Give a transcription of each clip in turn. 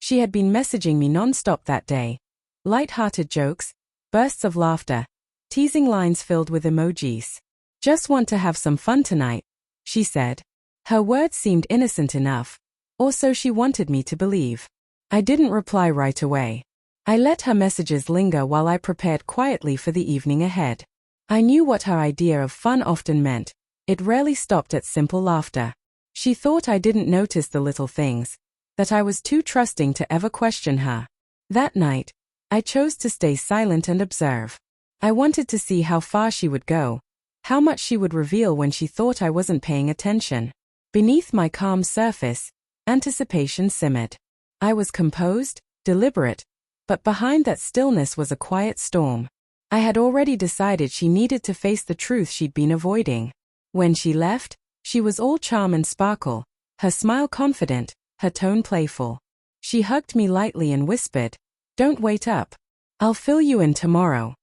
She had been messaging me non-stop that day. Light-hearted jokes, bursts of laughter, teasing lines filled with emojis. "Just want to have some fun tonight," she said. Her words seemed innocent enough, or so she wanted me to believe. I didn't reply right away. I let her messages linger while I prepared quietly for the evening ahead. I knew what her idea of fun often meant. It rarely stopped at simple laughter. She thought I didn't notice the little things, that I was too trusting to ever question her. That night, I chose to stay silent and observe. I wanted to see how far she would go, how much she would reveal when she thought I wasn't paying attention. Beneath my calm surface, anticipation simmered. I was composed, deliberate, but behind that stillness was a quiet storm. I had already decided she needed to face the truth she'd been avoiding. When she left, she was all charm and sparkle, her smile confident, her tone playful. She hugged me lightly and whispered, "Don't wait up. I'll fill you in tomorrow."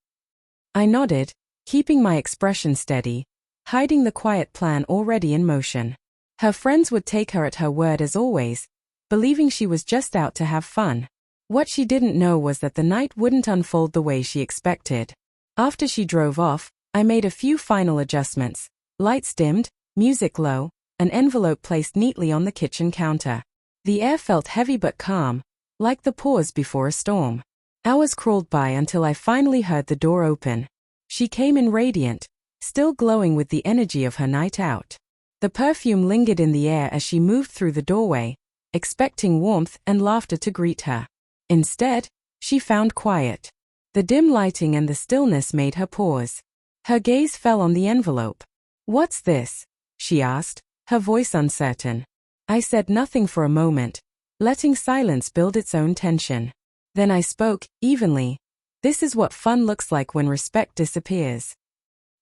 I nodded, keeping my expression steady, hiding the quiet plan already in motion. Her friends would take her at her word as always, believing she was just out to have fun. What she didn't know was that the night wouldn't unfold the way she expected. After she drove off, I made a few final adjustments. Lights dimmed, music low, an envelope placed neatly on the kitchen counter. The air felt heavy but calm, like the pause before a storm. Hours crawled by until I finally heard the door open. She came in radiant, still glowing with the energy of her night out. The perfume lingered in the air as she moved through the doorway, expecting warmth and laughter to greet her. Instead, she found quiet. The dim lighting and the stillness made her pause. Her gaze fell on the envelope. "What's this?" she asked, her voice uncertain. I said nothing for a moment, letting silence build its own tension. Then I spoke, evenly. "This is what fun looks like when respect disappears."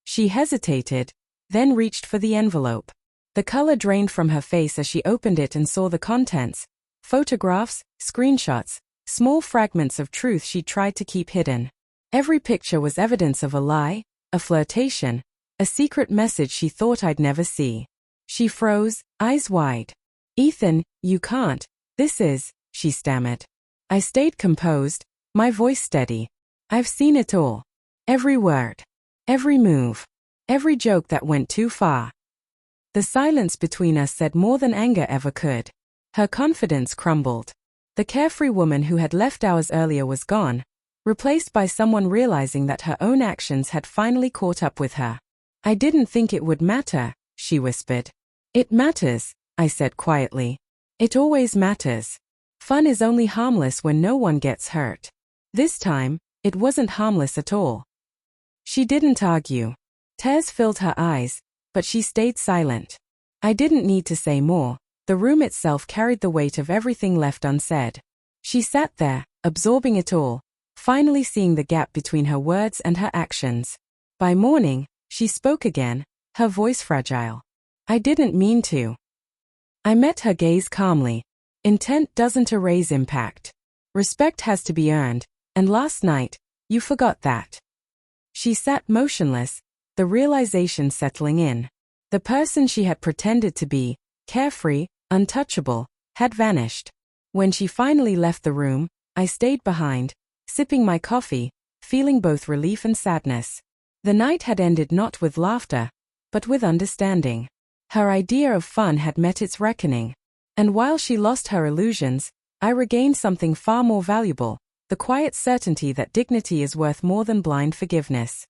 She hesitated, then reached for the envelope. The color drained from her face as she opened it and saw the contents. Photographs, screenshots, small fragments of truth she tried to keep hidden. Every picture was evidence of a lie, a flirtation, a secret message she thought I'd never see. She froze, eyes wide. "Ethan, you can't. This is," she stammered. I stayed composed, my voice steady. "I've seen it all. Every word. Every move. Every joke that went too far." The silence between us said more than anger ever could. Her confidence crumbled. The carefree woman who had left hours earlier was gone, replaced by someone realizing that her own actions had finally caught up with her. "I didn't think it would matter," she whispered. "It matters," I said quietly. "It always matters. Fun is only harmless when no one gets hurt." This time, it wasn't harmless at all. She didn't argue. Tears filled her eyes, but she stayed silent. I didn't need to say more. The room itself carried the weight of everything left unsaid. She sat there, absorbing it all, finally seeing the gap between her words and her actions. By morning, she spoke again, her voice fragile. "I didn't mean to." I met her gaze calmly. Intent doesn't erase impact. Respect has to be earned, and last night, you forgot that. She sat motionless, the realization settling in. The person she had pretended to be, carefree, untouchable, had vanished. When she finally left the room, I stayed behind, sipping my coffee, feeling both relief and sadness. The night had ended not with laughter, but with understanding. Her idea of fun had met its reckoning. And while she lost her illusions, I regained something far more valuable, the quiet certainty that dignity is worth more than blind forgiveness.